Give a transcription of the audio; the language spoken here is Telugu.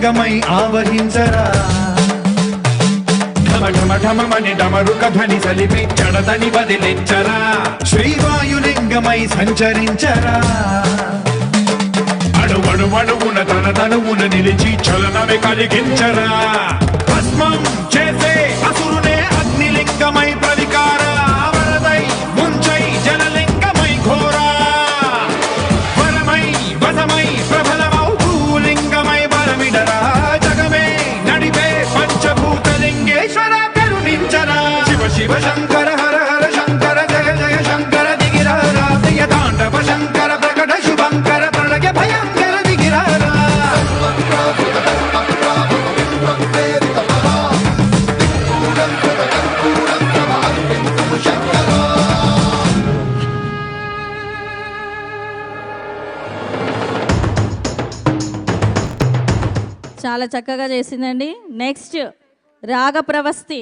లింగమై ఆవహించరా ఢమఢమఢమని డమరుక ధ్వని సలిపి జడదని వదిలించరా శ్రీవాయులింగమై సంచరించరా అణువణువున తన తనువున నిలిచి చలనమే కలిగించరా భస్మం చేసే అసురునే అగ్నిలింగమై ప్రవికార వరదై ముంచై జలలింగమై ఘోరా వరమై వసమై ప్రబలమౌ భూలింగమై బలమిడరా జగమే నడిపే పంచభూతలింగేశ్వర కరుణించరా శివ శివ శంకర హర హర శంకర జయ జయ శంకర దిగిరారా ప్రియ తాండవ శంకర ప్రకట శుభంకర ప్రణయ భయంకర దిగిరారా చాలా చక్కగా చేసిందండి. నెక్స్ట్ రాగ ప్రవస్తి